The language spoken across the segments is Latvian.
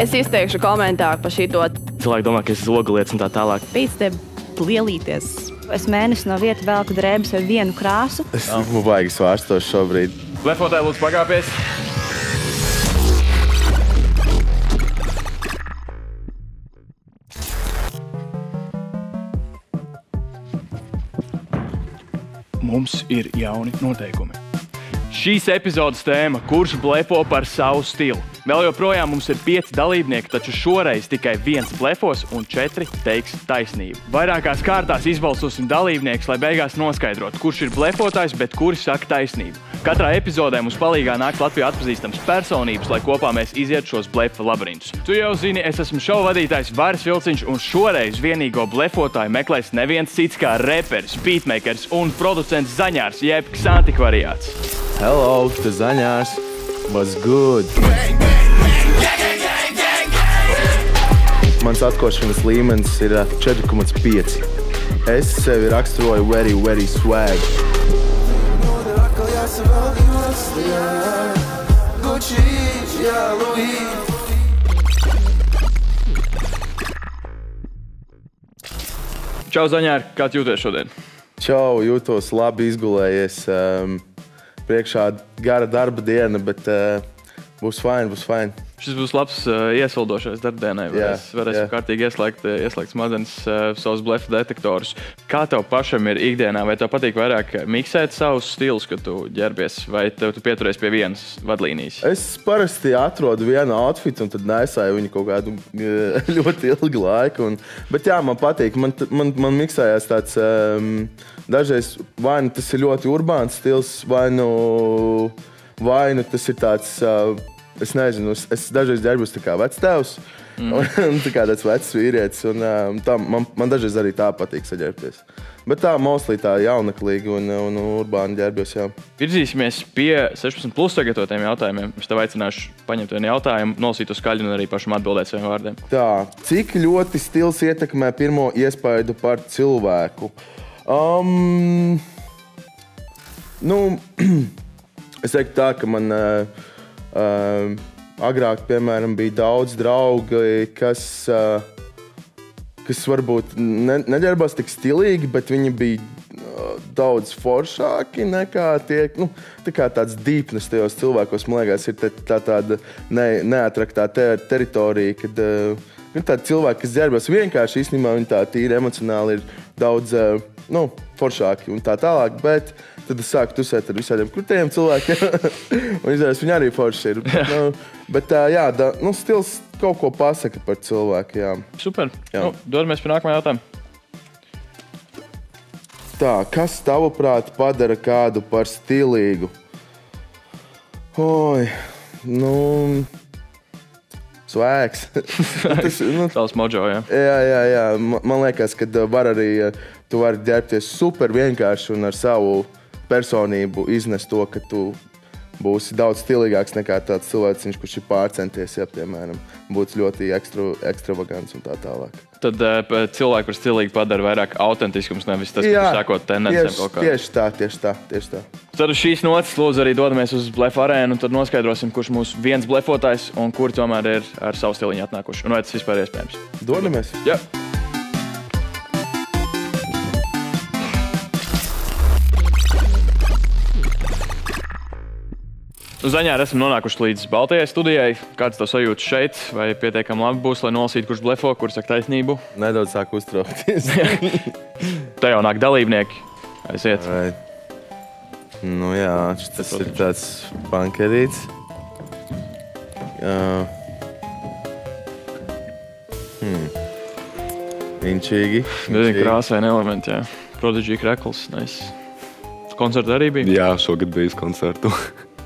Es izteikšu komentāru par šito. Cilvēki domā, ka es zogalietis un tā tālāk. Pēc te lielīties. Es mēnesi no vietas velku drēbes ar vienu krāsu. Es baigi svārstos šobrīd. Blefotāji, lūdzu, pagāpies. Mums ir jauni noteikumi. Šīs epizodes tēma – kurš blefo par savu stilu. Vēl joprojām mums ir 5 dalībnieki, taču šoreiz tikai 1 blefos un 4 teiks taisnību. Vairākās kārtās izbalsosim dalībniekus, lai beigās noskaidrotu, kurš ir blefotājs, bet kuri saka taisnību. Katrā epizodē mums palīgā nāk Latvijā atpazīstams personības, lai kopā mēs izietu šos blefa labirintus. Tu jau zini, es esmu šovu vadītājs Varis Vilciņš, un šoreiz vienīgo blefotāju meklēs neviens cits kā reperis, beatmakers un producents Zaņārs, jeb Ksantikvariāts. Hello, tu Zaņārs. What's good? Mans atkošanas līmenis ir 4,5. Es sevi raksturoju very swag. Čau, Zaņār, kā jūties šodien? Čau, jūtos labi izgulējies. Priekšā gara darba diena, bet būs fine. Šis būs labs iesildošais darbdienai. Varēsim kārtīgi ieslēgt smadzenes savus blefa detektorus. Kā tev pašam ir ikdienā? Vai tev patīk vairāk miksēt savus stilus, kad tu ģērbies, vai tu pieturies pie vienas vadlīnijas? Es parasti atrodu vienu outfitu un tad nesāju viņu kaut kādu ļoti ilgu laiku. Bet jā, man patīk. Man miksējās tāds dažreiz vai nu tas ir ļoti urbāns stils, vai nu tas ir tāds... Es nezinu, es dažreiz ģērbos tā kā vectēvs, un tā kā tāds vecs vīrietis, un man dažreiz arī tā patīk saģērbties. Bet tā mostly tā jaunaklīgi un urbāni ģērbjos, jā. Virzīsimies pie 16+ sagatavotiem jautājumiem. Es tev aicināšu paņemt vienu jautājumu, nolasīt to skaļi un arī pašam atbildēt saviem vārdiem. Tā, cik ļoti stils ietekmē pirmo iespaidu par cilvēku? Es teiktu tā, ka man... agrāk, piemēram, bija daudz draugi, kas varbūt neģērbās tik stilīgi, bet viņi bija daudz foršāki nekā tie, tā kā tāds dīpnes tajos cilvēkos, man liekas, ir tāda neatraktā teritorija, kad tādi cilvēki, kas ģērbās vienkārši, īstenībā viņi tā tīri emocionāli ir daudz, foršāki un tā tālāk, bet tad es sāku tusēt ar visādiem krutējiem cilvēkiem, un izrādās, viņi arī forši ir. Bet jā, stils kaut ko pasaka par cilvēku, jā. Super. Dodamies pie nākamā jautājuma. Tā, kas tavuprāt padara kādu par stilīgu? Svēks. Tavs mojo, jā. Jā. Man liekas, ka tu vari ģērbties super vienkārši un ar savu personību iznest to, ka tu būsi daudz stilīgāks nekā tāds cilvēciņš, kurš ir pārcenties, ja, piemēram, būtu ļoti ekstravagants un tā tālāk. Tad cilvēki, kur stilīgi padara vairāk autentiskums, nevis tas, kas sākot tendencēm kaut kā. Tieši tā. Tad uz šīs notas lūdzu arī dodamies uz blefa arēnu, un tad noskaidrosim, kurš mūsu viens blefotājs un kuri tomēr ir ar savu stiliņu atnākuši. Un vai tas vispār iespējams? Dodamies? Jā. Zaņāri, esam nonākuši līdz Baltajai studijai. Kāds tev sajūtas šeit? Vai pietiekami labi būs, lai nolasītu, kurš blefo, kurš saka taisnību? Nedaudz sāk uztraukties. Te jau nāk dalībnieki. Aiziet. Jā, tas ir tāds bankerīts. Inčīgi. Krāsaini elementi, jā. Prodigy krekls, nice. Koncerti arī bija? Jā, šogad bijis koncertu.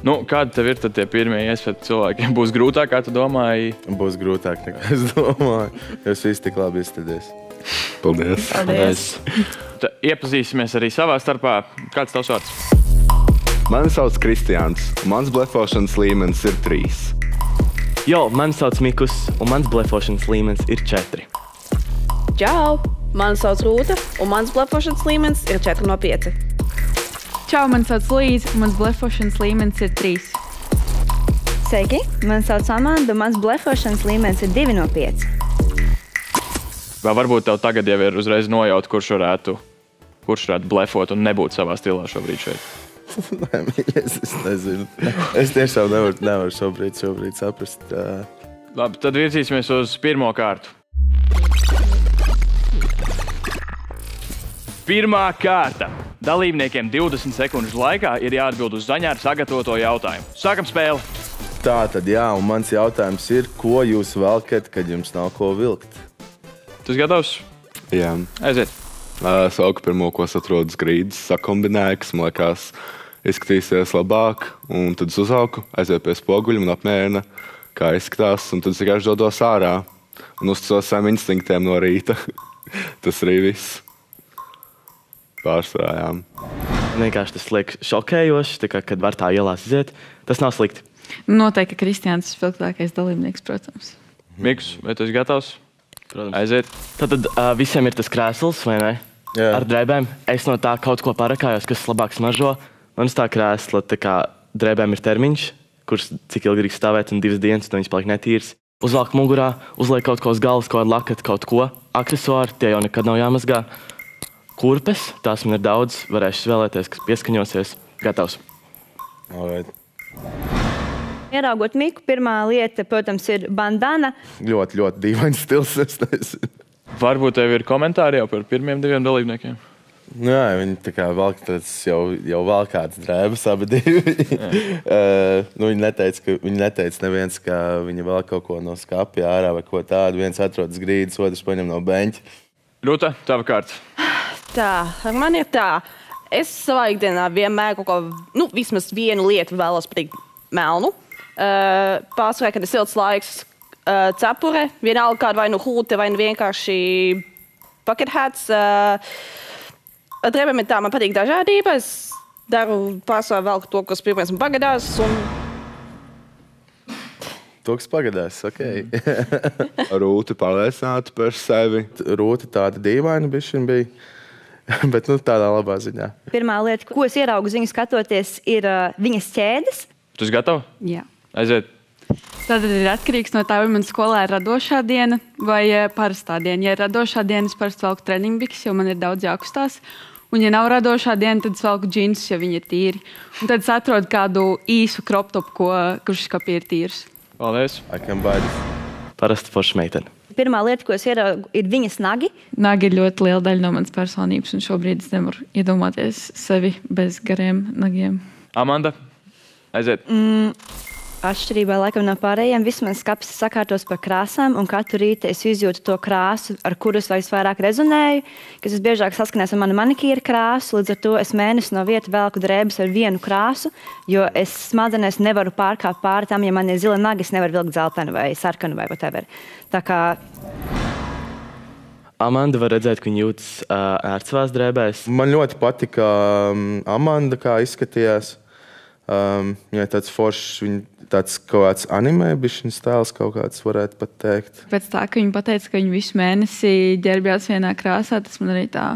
Kādi tev ir tad tie pirmie iespēja cilvēkiem? Būs grūtāk, kā tu domāji? Būs grūtāk, nekā es domāju. Jūs visi tik labi izstadies. Paldies. Iepazīsimies arī savā starpā. Kāds tavs vārds? Mani sauc Kristiāns, un mans blefošanas līmenis ir 3. Jo, mani sauc Mikus, un mans blefošanas līmenis ir 4. Čau! Mani sauc Rūta, un mans blefošanas līmenis ir 4/5. Čau, mani sauc Līza, un mans blefošanas līmenis ir 3. Sveiki, man sauc Amanda, un mans blefošanas līmenis ir 2 no 5. Vai varbūt tev tagad jau ir uzreiz nojaut, kurš varētu blefot un nebūt savā stilā šobrīd šeit? Nē, mīļais, es nezinu. Es tiešām nevaru šobrīd saprast. Labi, tad virzīsimies uz pirmo kārtu. Pirmā kārta. Dalībniekiem 20 sekundžu laikā ir jāatbild uz Zaņāra sagatavoto jautājumu. Sākam spēli. Tātad, jā, un mans jautājums ir, ko jūs velkat, kad jums nav ko vilkt? Tu esi gatavs? Jā. Aiziet. Sauku pirmo, ko es atrodu uz grīdas, sakombinēju, kas man liekas izskatīsies labāk. Un tad es uzauku, aizēju pie spoguļa, man apmierina, kā izskatās. Un tad es vienkārši dodos ārā un uzticos saviem instinktiem no rīta. Tas arī viss. Pārsvarā, jā. Vienkārši tas liek šokējoši, tā kā, kad var tā ielās iziet. Tas nav slikti. Noteikti, ka Kristiāns ir spilgtākais dalībnieks, protams. Miks, vai tu esi gatavs? Protams. Aiziet. Tad visiem ir tas krēsls, vai ne? Jā. Ar drēbēm. Es no tā kaut ko parakājos, kas labāk smaržo. Man uz tā krēsla tā kā drēbēm ir termiņš, kurš cik ilgi grib stāvēt, un 2 dienas, un viņas paliek netīras. Uzvelk mugurā, uzliek kaut ko uz galvas, kaut kādu lakatu, kaut ko. Aksesuāri, tie jau nekad nav jāmazgā. Kurpes, tās man ir daudz, varēšu vēlēties, kas pieskaņosies. Gatavs. Alright. Ieraugot Miku, pirmā lieta, protams, ir bandana. Ļoti, ļoti dīvains stils, es nezinu. Varbūt tev ir komentāri jau par pirmiem 2 dalībniekiem? Nu jā, viņi tā kā velk tāds jau valkāts drēbes abi divi. Viņi neteica neviens, ka viņi vēl kaut ko no skapja ārā vai ko tādu. Viens atrodas grīdas, otrs paņem no beņķa. Rūta, tava kārta. Tā, man ir tā. Es savā ikdienā vienmēr kaut ko, vismaz vienu lietu vēlos pateikt melnu. Pārsvarā, kad ir silts laiks, cepure, vienalga kāda vai nu hūte, vai nu vienkārši bucket hats. Drēbēm ir tā, man patīk dažādība. Es daru pārsvarā vēl to, kas pirmais man pagadās. To, kas pagadās, ok. Rūta pārliecināta par sevi. Rūta tāda dīvaina bišķiņ bija, bet tādā labā ziņā. Pirmā lieta, ko es ieraugu uz viņu skatoties, ir viņas ķēdes. Tu esi gatava? Jā. Aiziet. Tātad ir atkarīgs no tā, vai man skolā ir radošā diena vai parastā diena. Ja ir radošā diena, es parasti velku treniņbiks, jo man ir daudz jākustās. Un, ja nav radošā diena, tad es velku džinsus, ja viņi ir tīri. Un tad es atrodu kādu īsu crop top, kurš skapī ir tīrs. Paldies. I can buy this. Parasti forša meitene. Pirmā lieta, ko es ieraugu, ir viņas nagi. Nagi ir ļoti liela daļa no manas personības, un šobrīd es nevaru iedomāties sevi bez gariem nagiem. Amanda, aiziet. Atšķirībā laikam no pārējiem, viss mans skapis sakārtos par krāsām, un katru rītu es izjūtu to krāsu, ar kuru es vairāk rezonēju, kas visbiežāk saskanēs ar manu manikīra krāsu, līdz ar to es mēnesi no vietas velku drēbes ar vienu krāsu, jo es smadzenēs nevaru pārkāpt pāri tam, ja man ir zila naga, es nevaru vilkt zeltenu vai sarkanu vai whatever. Tā kā... Amanda var redzēt, ka viņa jūtas ērti savās drēbēs. Man ļoti patika Amanda, kā izskatījās. Viņai tāds foršs, tāds kaut kāds anime bišķiņas stēls kaut kāds varētu pat teikt. Pēc tā, ka viņa pateica, ka viņa visu mēnesi ģērbjās vienā krāsā, tas man arī tā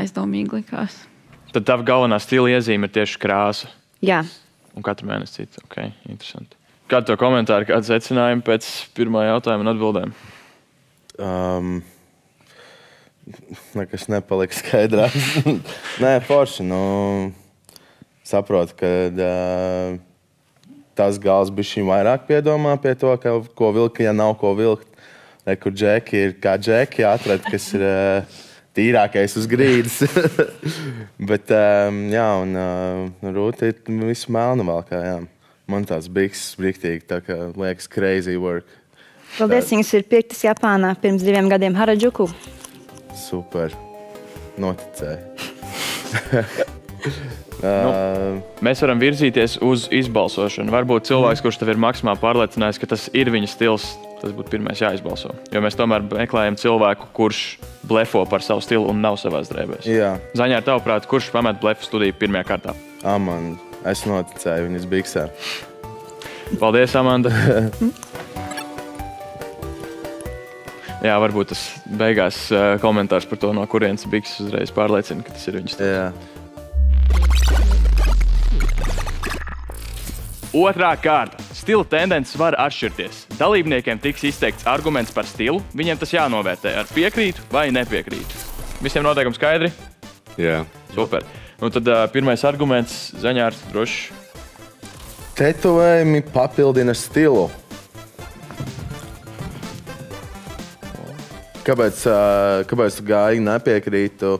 aizdomīgi likās. Tad tava galvenā stila iezīme ir tieši krāsa. Jā. Un katru mēnesi cita. Ok, interesanti. Kādu to komentāru, kādu secinājumu pēc pirmā jautājuma un atbildēm? Nekas nepalika skaidrāks. Nē, forši, saprotu, ka tas gals bišķiņ vairāk piedomā pie to, ko vilka, ja nav ko vilkt. Kur džeki ir kā džeki atrad, kas ir tīrākais uz grīdas. Bet, jā, un Rūta ir visu melnu valkā, jā. Man tās bikses briktīgi, tā kā liekas crazy work. Paldies, viņas ir pirktas Japānā pirms 2 gadiem Harajuku. Super. Noticēju. Mēs varam virzīties uz izbalsošanu. Varbūt cilvēks, kurš tev ir maksimāli pārliecinājis, ka tas ir viņa stils, tas būtu pirmais jāizbalso. Jo mēs tomēr meklējam cilvēku, kurš blefo par savu stilu un nav savās drēbēs. Jā. Zaņār, tavuprāt, kurš pamet blefu studiju pirmajā kārtā? Amanda. Es noticēju viņas biksē. Paldies, Amanda. Jā, varbūt tas beigās komentārs par to, no kurienes bikses uzreiz pārliecina, ka tas ir viņas stils. Jā. Otrā kārta. Stila tendences var atšķirties. Dalībniekiem tiks izteikts arguments par stilu, viņiem tas jānovērtē ar piekrītu vai nepiekrītu. Visiem noteikumi skaidri? Jā. Super. Un tad pirmais arguments, Zaņārs, droši. Tetovējumi papildina stilu. Kāpēc tu gāji nepiekrītu,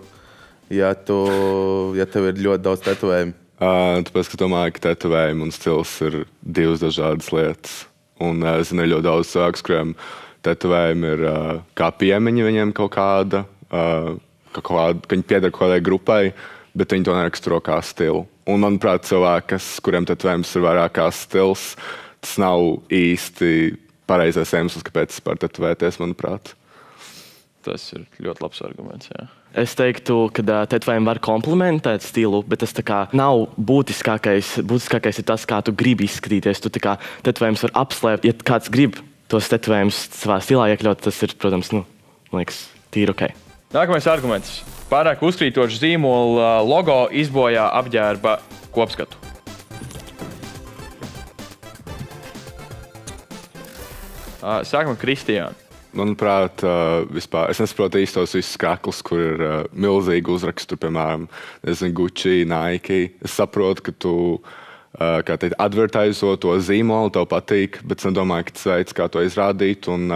ja tev ir ļoti daudz tetovējumu? Tāpēc, ka domāju, ka tetovējumi un stils ir divas dažādas lietas. Un es zinu ļoti daudz cilvēku, kuriem tetovējumi ir kā piemiņa viņiem kaut kāda, ka viņi pieder kaut kādai grupai, bet viņi to neraksturo kā stilu. Un, manuprāt, cilvēki, kuriem tetovējums ir vairāk kā stils, tas nav īsti pareizais iemesls, kāpēc vispār tetovēties, manuprāt. Tas ir ļoti labs arguments, jā. Es teiktu, ka tetovējumi var komplementēt stilu, bet tas tā kā nav būtiskākais. Būtiskākais ir tas, kā tu gribi izskatīties. Tu tā kā tetovējums var apslēpt. Ja kāds grib tos tetovējumus savā stilā iekļaut, tas ir, protams, man liekas, tīri ok. Nākamais arguments. Pārāk uzkrītošs zīmola logo izbojā apģērba kopskatu. Sākam ar Kristiānu. Manuprāt, vispār, es nesaprotu īstos visus kraklus, kur ir milzīgi uzraksti, piemēram, Gucci, Nike. Es saprotu, ka tu advertaizo to zīmolu, tev patīk, bet es nedomāju, ka tas veids, kā to izrādīt. Un,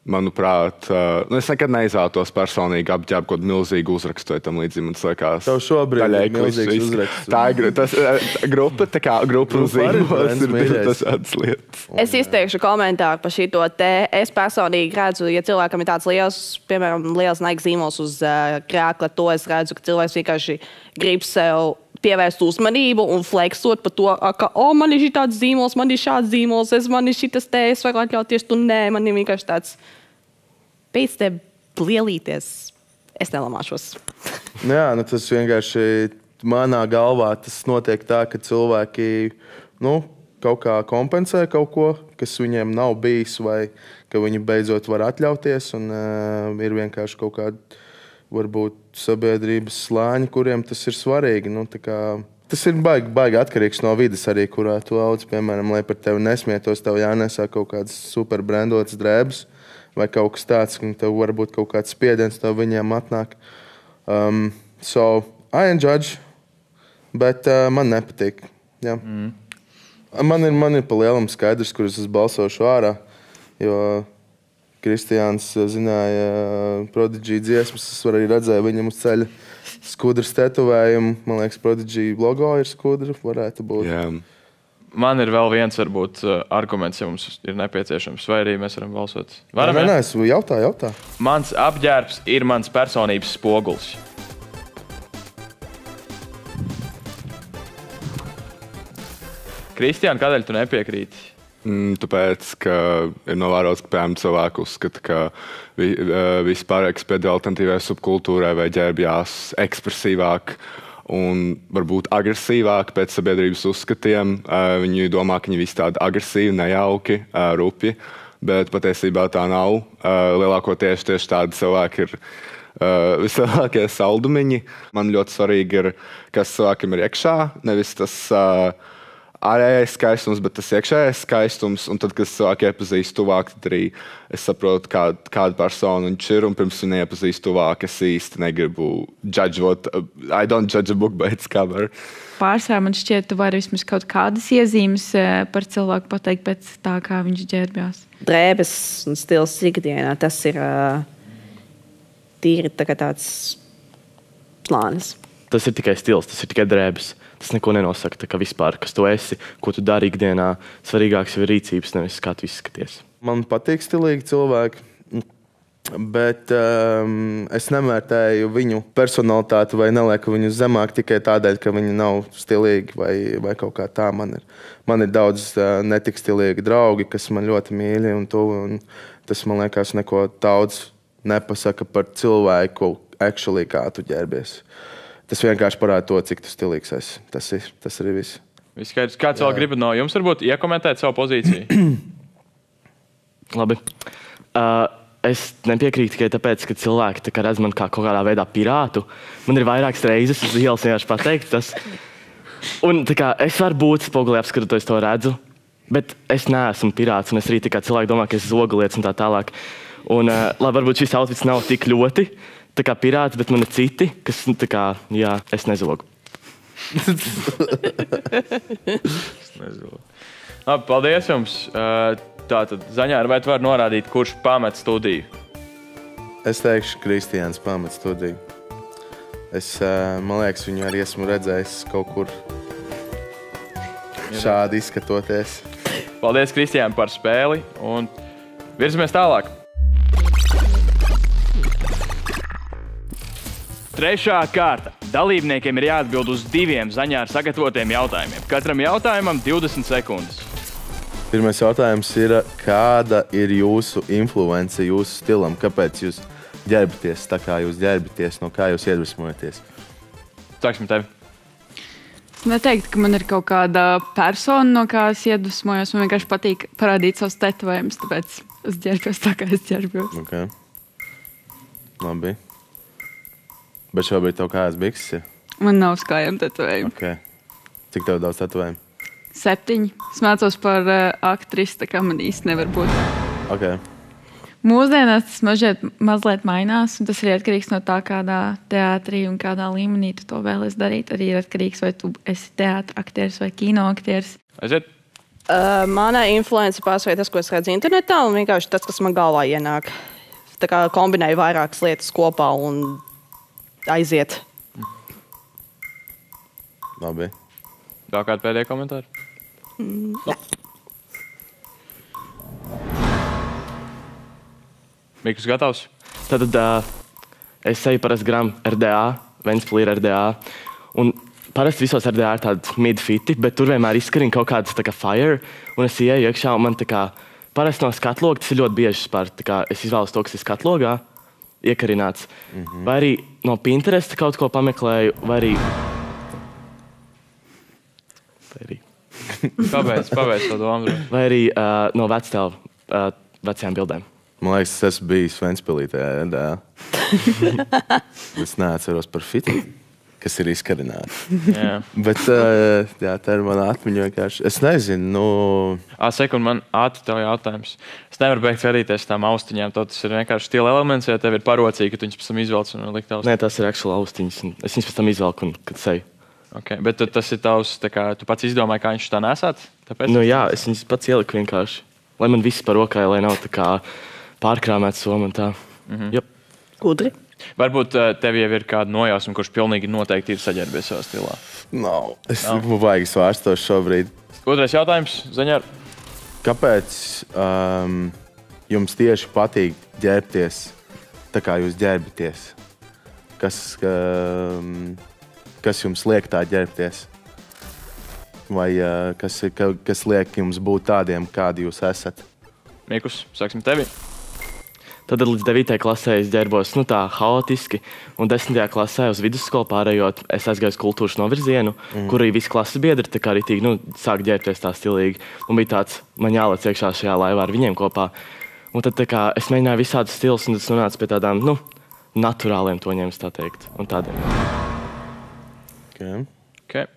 manuprāt, es nekad neizvēlētos personīgi apģērbu kaut kādu milzīgu uzrakstu vai tam līdzīgi. Man liekas, tev šobrīd ir milzīgs uzraksts. Tā ir grupa, tā kā grupa un zīmols ir dažādas lietas. Es izteikšu komentāru par šito te. Es personīgi redzu, ja cilvēkam ir tāds liels, piemēram, liels Nike zīmols uz krēkla, to es redzu, ka cilvēks vienkārši grib sev pievērst uzmanību un fleksot par to, ka, man ir šitāds zīmols, man ir šāds zīmols, man ir šitas te, es varu atļauties, tu nē, man ir vienkārši tāds pēc te lielīties. Es nelamāšos. Jā, tas vienkārši manā galvā tas notiek tā, ka cilvēki, kaut kā kompensē kaut ko, kas viņiem nav bijis, vai ka viņi beidzot var atļauties, un ir vienkārši kaut kādi varbūt sabiedrības slāņi, kuriem tas ir svarīgi. Tas ir baigi atkarīgs no vides arī, kurā tu audz. Piemēram, lai par tevi nesmietos, tev jānesā kaut kāds super brandots drēbes vai kaut kas tāds, ka tev varbūt kaut kāds spiediens tev viņiem atnāk. So, I am judge, bet man nepatīk. Jā. Man ir pa lielam skaidrs, kurus es balsošu ārā, jo Kristiāns zināja Prodigy dziesmas, es arī redzēju viņam uz ceļa skudras tetovējumu. Man liekas, Prodigy logo ir skudra, varētu būt. Jā. Man ir vēl viens, varbūt, arguments, ja mums ir nepieciešams, vai arī mēs varam balsot. Varam, Nē, es jautā. Mans apģērbs ir mans personības spogulis. Kristiāna, kādēļ tu nepiekrīti? Tāpēc, ka ir novērots, ka piemēram cilvēku uzskata, ka vispārējais pēdējā alternatīvai subkultūrai vai ģērbjās ekspresīvāk un varbūt agresīvāk pēc sabiedrības uzskatiem. Viņi domā, ka viņi visi tādi agresīvi, nejauki, rupji, bet patiesībā tā nav. Lielākoties tieši tādi cilvēki ir vislielākie saldumiņi. Man ļoti svarīgi ir, kas cilvēkiem ir iekšā, nevis tas ārējais skaistums, bet tas iekšējais skaistums. Un tad, kad cilvēki iepazīst tuvāk, tad arī es saprotu, kāda persona viņš ir. Un pirms viņa iepazīst tuvāk, es īsti negribu judgeot. I don't judge a book by its cover. Pārsvarā man šķiet, tu vari vismaz kaut kādas iezīmes par cilvēku pateikt pēc tā, kā viņš ģērbjās. Drēbes un stils ikdienā, tas ir tīri tāds plānis. Tas ir tikai stils, tas ir tikai drēbes. Tas neko nenosaka, tā kā vispār, kas tu esi, ko tu dari ikdienā. Svarīgāks ir rīcības, nevis kā tu izskaties. Man patīk stilīgi cilvēki, bet es nemērtēju viņu personalitāti vai nelieku viņu zemāk tikai tādēļ, ka viņi nav stilīgi vai kaut kā tā. Man ir daudz netik stilīgi draugi, kas man ļoti mīļi un tuvi, un tas, man liekas, neko daudz nepasaka par cilvēku, actually, kā tu ģērbies. Tas vienkārši parāda to, cik tu stilīgs esi. Tas arī viss. Viskaidrs. Kāds vēl grib no jums varbūt iekomentēt savu pozīciju? Labi. Es nepiekrītu tikai tāpēc, ka cilvēki tā kā redz man kā kaut kādā veidā pirātu. Man ir vairākas reizes uz ielas vienkārši pateikt tas. Un tā kā es varu būt spogulī apskatoties to redzu. Bet es neesmu pirāts, un es arī tikai cilvēki domā, ka es zogu lietas un tā tālāk. Un, lai varbūt šis outfits nav tik ļoti tā kā pirāts, bet man ir citi, kas, tā kā, jā, es nezogu. Labi, paldies jums. Tātad, Zaņāra, vai tu vari norādīt, kurš pamet studiju? Es teikšu, Kristiāns pamet studiju. Man liekas, viņu arī esmu redzējis kaut kur šādi izskatoties. Paldies, Kristiāna, par spēli, un virzamies tālāk. Trešā kārta. Dalībniekiem ir jāatbild uz 2 Zaņāra sagatavotiem jautājumiem. Katram jautājumam 20 sekundes. Pirmais jautājums ir, kāda ir jūsu influence jūsu stilam? Kāpēc jūs ģērbaties tā, kā jūs ģērbaties, no kā jūs iedvesmojaties? Sāksim tevi. Es neteiktu, ka man ir kaut kāda persona, no kā es iedvesmojos. Man vienkārši patīk parādīt savus tetovējumus, tāpēc es ģērbjos tā, kā es ģērbjos. Okay. Labi. Bet šobrīd tev kājas bikses ir? Man nav uz kājām tetovējumu. Okay. Cik tev daudz tetovējumu? 7. Es mācos par aktrisi, tā kā man īsti nevar būt. Okay. Mūsdienās tas mazliet mainās, un tas ir atkarīgs no tā, kādā teātrī un kādā līmenī tu to vēlies darīt. Arī ir atkarīgs, vai tu esi teātra aktieris vai kino aktieris. Aiziet. Mana influence pārsvarā tas, ko es redzu internetā, un vienkārši tas, kas man galvā ienāk. Tā kā kombinēju vairākas lietas kopā un aiziet. Labi. Vēl kādu pēdējo komentāru? No. Mikls gatavs? Tātad es eju parasti gram RDA, Ventspilī ir RDA. Un parasti visos RDA ir tādi mid-fiti, bet tur vienmēr izskarina kaut kādas tā kā fire. Un es ieju iekšā, un man tā kā parasti no skatloga, tas ir ļoti bieži spār. Tā kā es izvēlos to, kas ir skatlogā, iekarināts. Vai arī no Pinteresta kaut ko pameklēju, vai arī... Pabeidz to domu. Vai arī no vectēla vecajām bildēm. Man liekas, es esmu bijis Ventspilī tajā RDA. Es neatceros par fitu, kas ir izkarināti. Bet jā, tā ir mana atmiņa vienkārši. Es nezinu, Sekund, man ātri tev jautājums. Es nevaru beigt skatīties tām austiņām. Tas ir vienkārši stila elements, ja tev ir parocīgi, ka tu viņus pēc tam izvelc un likt austiņas. Nē, tas ir actual austiņas. Es viņus pēc tam izvelku un kad seju. Okay, bet tas ir tavs, tā kā tu pats izdomāji, kā viņš tā nesāt? Tāpēc? Nu jā, es viņus pats ieliku vienkārši. Lai man viss par rokai, lai nav tā kā pārkrāmēts soma un tā. Jop. Gudri. Varbūt tev jau ir kāda nojausma, kurš pilnīgi noteikti ir saģērbies savā stilā. nav. Es gribu baigi svārstos šobrīd. Otrais jautājums, Zaņār. Kāpēc jums tieši patīk ģērbties tā, kā jūs ģērbaties? Kas jums liek tā ģērbties? Vai kas liek jums būt tādiem, kādi jūs esat? Mikus, sāksim tevi. Tad līdz 9. klasē es ģērbos tā haotiski, un 10. klasē uz vidusskolu pārējot, es aizgāju uz kultūras novirzienu, kur arī visi klases biedri tā kā ritīgi sāk ģērbties tā stilīgi. Un bija tāds, man jālec iekšā šajā laivā ar viņiem kopā. Un tad tā kā es mēģināju visādus stilus, un tas nonāca pie tādām, naturāliem toņiem, tā teikt, un tādiem. Okay.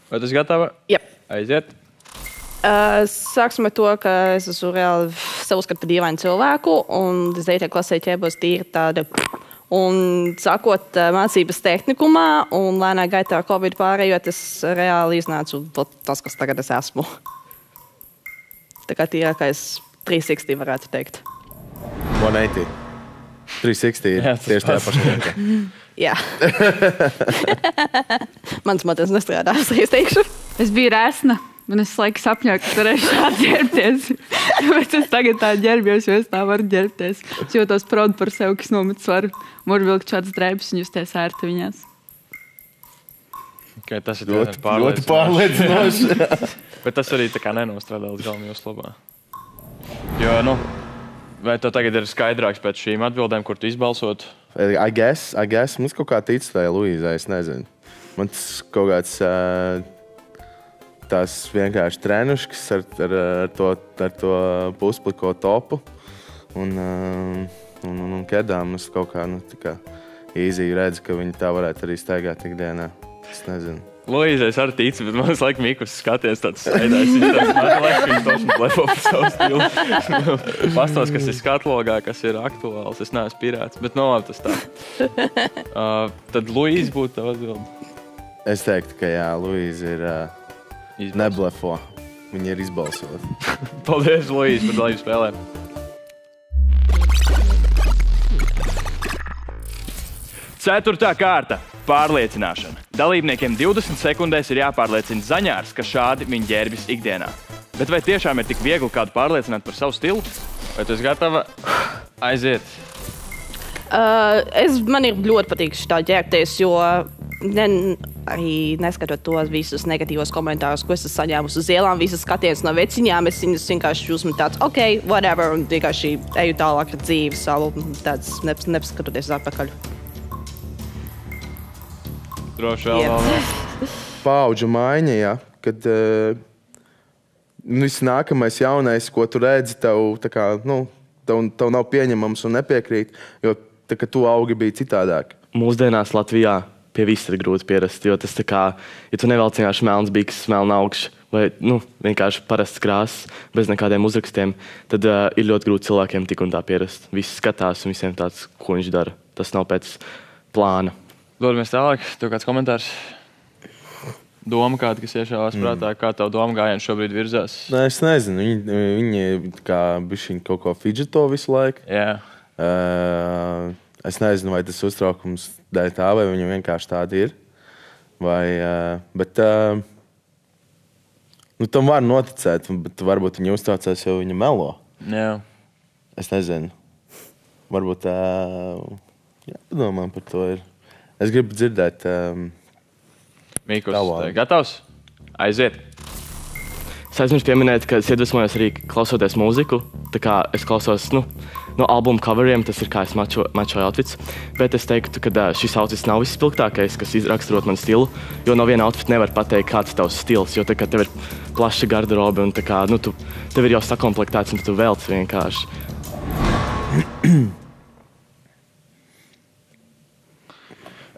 Vai tas gatava? Jā. Aiziet. Sāksim ar to, ka es esmu reāli sev uzskatu par dīvainu cilvēku, un 9. klasē ķērbos tīri tāda. Un sākot mācības tehnikumā, un lēnā gaitā Covid pārējot, es reāli iznācu tas, kas tagad es esmu. Tā kā tīrākais 360 varētu teikt. 180. 360 ir tieši tajā pašā vietā. Jā. Mans modelis nestrādā, es teikšu. Es biju resna, un es laiku sapņoju, ka varēšu šādi ģērbties. Tāpēc es tagad tā ģērbjos, jo es tā varu ģērbties. Es jūtos proud par sevi, kas nomet svaru. Varu vilkt šādas drēbes un justies ērti viņās. Okay, tas ir ļoti pārliecinoši. Bet tas arī tā kā nenostrādā līdz galam jūsu labā. Jo, vai tev tagad ir skaidrāks pēc šīm atbildēm, kur tu izbalsot? I guess. Mums kaut kā tic tai Luīzai, es nezinu. Man tas kaut kāds tās vienkārši trenuškas ar to puspliko topu un kedām. Es kaut kā, tā kā easy redzu, ka viņi tā varētu arī staigāt ikdienā. Es nezinu. Luīze, es arī ticu, bet man laikam Mikus skaties tāds sēdājs. Viņš toši blefo par savu stilu. Pastos, kas ir skatlogā, kas ir aktuāls. Es neesmu pirāts, bet no labi tas tā. Tad Luīze būtu tava atbilde. Es teiktu, ka jā, Luīze ir neblefo. Viņa ir izbalsota. Paldies, Luīze, par dalību spēlē. Ceturtā kārta. Pārliecināšana. Dalībniekiem 20 sekundēs ir jāpārliecina zaņārs, ka šādi viņi ģērbjas ikdienā. Bet vai tiešām ir tik viegli kādu pārliecināt par savu stilu? Vai tu esi gatava aiziet? Man ir ļoti patīk šitā ģērbties, jo arī neskatot tos visus negatīvos komentārus, ko es esmu saņēmusi uz ielām, visas skatienas no veciņām, es viņus vienkārši jūsmu tāds, ok, whatever, un vienkārši eju tālāk ar dzīvi savu, tāds nepaskatoties atpakaļ. Droši vēl. Paudžu maiņa, jā, kad viss nākamais jaunais, ko tu redzi, tev nav pieņemams un nepiekrīt, jo tā, ka tu augi bija citādāk. Mūsdienās Latvijā pie viss ir grūti pierast, jo tas tā kā, ja tu nevelc vienkārši melns bikses, melna augš, vai vienkārši parasts krāsas, bez nekādiem uzrakstiem, tad ir ļoti grūti cilvēkiem tik un tā pierast. Visi skatās un visiem tāds, ko viņš dara. Tas nav pēc plāna. Dodamies tālāk. Tev kāds komentārs? Doma kāda, kas iešāvās prātā, kā tavu domu gājienu šobrīd virzās? Es nezinu, viņi kā bišķiņ kaut ko fidžeto visu laiku. Jā. Es nezinu, vai tas uztraukums dēļ tā, vai viņi vienkārši tādi ir. Bet tam var noticēt, bet varbūt viņi uztraucās, jo viņi melo. Jā. Es nezinu. Varbūt jāpadomā par to ir. Es gribu dzirdēt Mikus, gatavs? Aiziet. Es aizmirsu pieminēt, ka es iedvesmojos arī klausoties mūziku. Tā kā es klausos no albuma coveriem, tas ir kā es mačoju outfits. Bet es teiktu, ka šis outfits nav visspilgtākais, kas raksturot manu stilu. Jo no viena outfita nevar pateikt, kāds ir tavs stils. Jo tev ir plaša garderobe un tev ir jau sakomplektēts un tu velc vienkārši.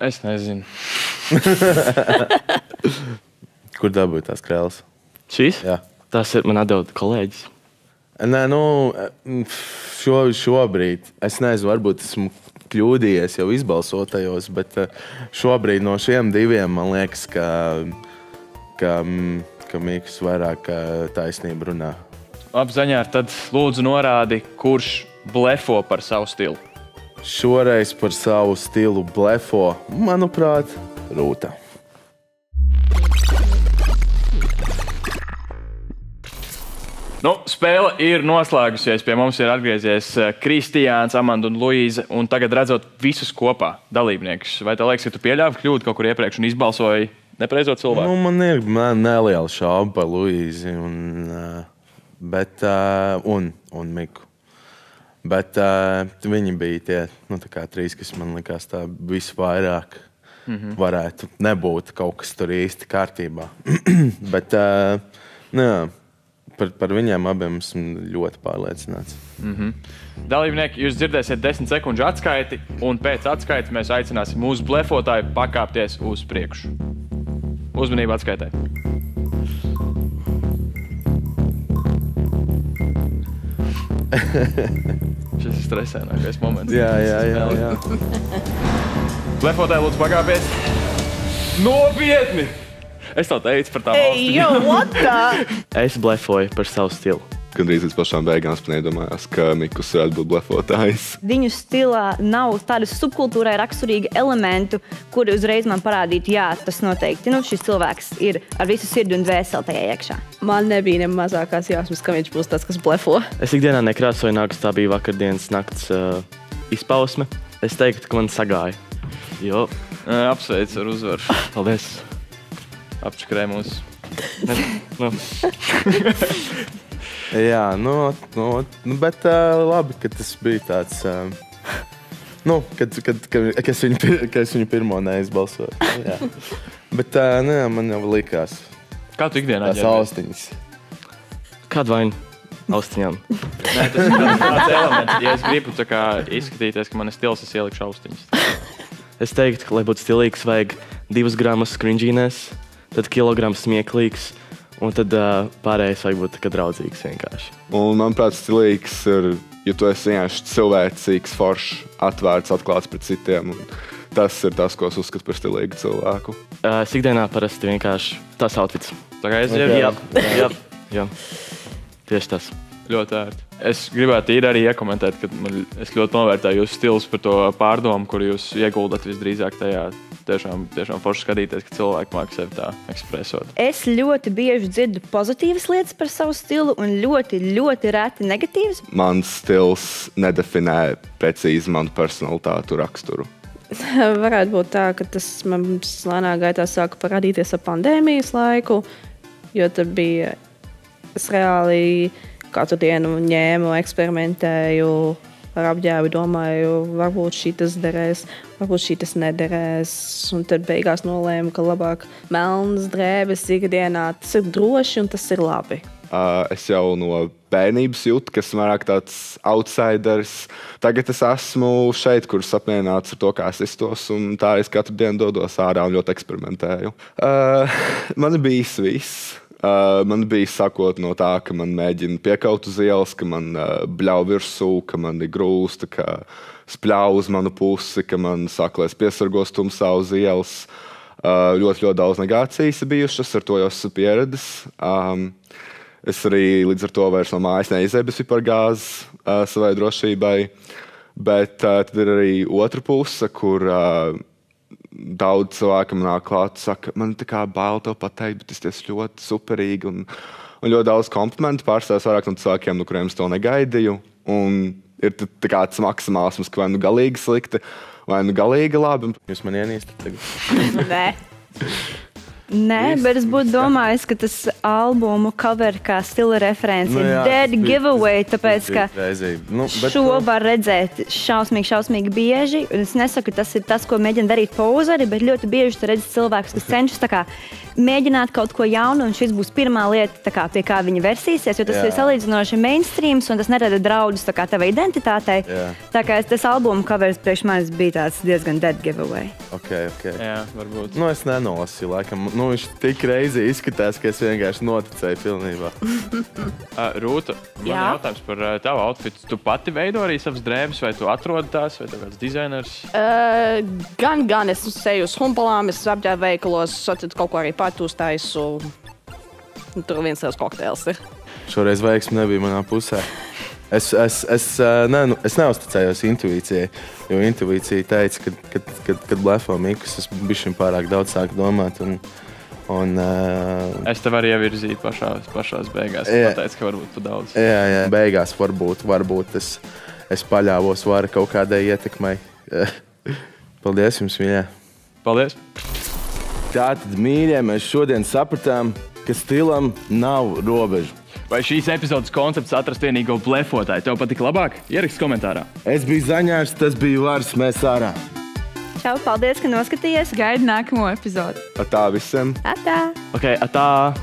Es nezinu. Kur dabūja tās krēles? Šīs? Jā. Tas ir man atdod kolēģis. Nē, šobrīd, es nezinu, varbūt esmu kļūdījies jau izbalsotajos, bet šobrīd no šiem diviem man liekas, ka Mikus vairāk taisnību runā. Labi, Zaņār, tad lūdzu norādi, kurš blefo par savu stilu. Šoreiz par savu stilu blefo, manuprāt, Rūta. Spēle ir noslēgusies. Pie mums ir atgriezies Kristiāns, Amanda un Luīze. Un tagad redzot visus kopā dalībniekus, vai tev liekas, ka tu pieļāvi kļūdu kaut kur iepriekš un izbalsoji nepareizo cilvēku? Man ir neliela šauba par Luīzi un Miku. Bet viņi bija tie trīs, kas man likās tā visvairāk varētu nebūt kaut kas tur īsti kārtībā. Bet par viņiem abiem esmu ļoti pārliecināts. Dalībnieki, jūs dzirdēsiet 10 sekundžu atskaiti, un pēc atskaites mēs aicināsim mūsu blefotāju pakāpties uz priekšu. Uzmanību atskaitē. Šis ir stresēnākais moments. Jā. Blefotāji, lūdzu, pakāpies. Nopietni! Es tev teicu par tām Hey, yo, what the? Es blefoju par savu stilu. Gandrīz līdz pašām beigām nedomājās, ka Mikus varētu būt blefotājs. Viņu stilā nav tādu subkultūrai raksturīgu elementu, kuri uzreiz man parādītu, jā, tas noteikti. Šis cilvēks ir ar visu sirdi un dvēseli tajā iekšā. Man nebija ne mazākās jāsmas, ka viņš būs tas, kas blefo. Es ikdienā nekrāsoju nagus, tā bija vakardienas nakts izpausme. Es teiktu, ka man sagāja. Jo. Apsveicu ar uzvaru. Paldies. Apčakrē mūs. Jā, bet labi, ka tas bija tāds, ka es viņu pirmo neizbalsoju. Jā. Bet man jau likās. Kā tu ikdienā tās austiņas? Kādu vainu? Austiņām. Nē, tas ir tāds elements. Ja es gribu izskatīties, ka man ir stils, es ielikšu austiņas. Es teiktu, ka, lai būtu stilīgs, vajag 2 gramus skrinžīnēs, tad kilograms smieklīgs, un tad pārējais vajag būt tā kā draudzīgs vienkārši. Un, manuprāt, stilīgs ir, ja tu esi vienkārši cilvēcīgs, foršs, atvērts, atklāts pret citiem. Tas ir tas, ko es uzskatu par stilīgu cilvēku. Ikdienā parasti vienkārši tas outfits. Tā kā es jau Jā. Tieši tas. ļoti ērti. Es gribētu arī iekomentēt, ka es ļoti novērtēju jūsu stilus par to pārdomu, kur jūs ieguldat visdrīzāk tajā. Tiešām forši skatīties, ka cilvēki māca sevi tā ekspresot. Es ļoti bieži dzirdu pozitīvas lietas par savu stilu un ļoti, ļoti reti negatīvas. Mans stils nedefinē precīzi manu personalitātu raksturu. Varētu būt tā, ka tas mums lēnā gaitā sāka parādīties ar pandēmijas laiku, jo tad bija, es reāli katru dienu ņēmu, eksperimentēju ar apģērbu, domāju, varbūt šī tas derēs, varbūt šī tas nederēs. Un tad beigās nolēmu, ka labāk melnas drēbes ikdienā, tas ir droši un tas ir labi. Es jau no bērnības jūtu, ka esmu vairāk tāds outsiders. Tagad es esmu šeit, kur apmierināts ar to, kā es iztos, un tā es katru dienu dodos ārā un ļoti eksperimentēju. Man bija viss. Man bija sakot no tā, ka man mēģina piekaut uz ielas, ka man bļauj virsū, ka man ir grūsta, ka spļauj uz manu pusi, ka man saka, lai es piesargos tumsā uz ielas. Ļoti daudz negācijas ir bijušas, ar to jau esmu pieredzis. Es arī līdz ar to vairs no mājas neizēju bez vipargāzes savai drošībai. Bet tad ir arī otra puse, kur daudz cilvēku man nāk klāt, saka, man tā kā bail tev pateikt, bet es esmu ļoti superīgi un ļoti daudz komplimentu pārstāvs vairāk no cilvēkiem, no kuriem es to negaidīju. Un ir tā kā tas maksimālisms, ka vai nu galīgi slikti, vai nu galīgi labi. Jūs man ienīstat tagad? Nē, bet es būtu domājis, ka tas albumu cover kā stila referents ir dead giveaway, tāpēc, ka šo var redzēt šausmīgi bieži. Es nesaku, tas ir tas, ko mēģina darīt pozeri, bet ļoti bieži tu redzi cilvēkus, kas cenšas tā kā mēģināt kaut ko jaunu, un šis būs pirmā lieta, tā kā, pie kā viņi versīsies, jo tas ir salīdzinoši mainstreams, un tas nerada draudus tā kā tavai identitātei. Tā kā tas albumu covers priekš manis bija tāds diezgan dead giveaway. Okay. Jā, varbūt. Es nenolasīju, laikam. Viņš tik reizi izskatās, ka es vienkārši noticēju pilnībā. Rūta, man jautājums par tavu outfitu. Tu pati veido arī savas drēbes, vai tu atrodi tās, vai tev kāds dizainers? Gan es seju uz humpalām, es apģērbu veikalos, tad kaut ko arī pati uztaisu. Tur viens savs kokteils ir. Šoreiz veiksme nebija manā pusē. Es neuzticējos intuīcijai, jo intuīcija teica, kad blefo Mikus, es bišķiņ pārāk daudz sāku domāt. Es tev arī ievirzīju pašās beigās. Es pateicu, ka varbūt tu daudz. Jā. Beigās varbūt es paļāvos varu kaut kādai ietekmei. Paldies jums, mīļie. Paldies. Tātad, mīļie, mēs šodien sapratām, ka stilam nav robežu. Vai šīs epizodes koncepts atrast vienīgo blefotāju tev patika labāk? Ieraksti komentārā. Es biju Zaņārs, tas bija Vars, mēs ārā. Čau, paldies, ka noskatījies. Gaidi nākamo epizodi. Atā visiem. Atā. Atā.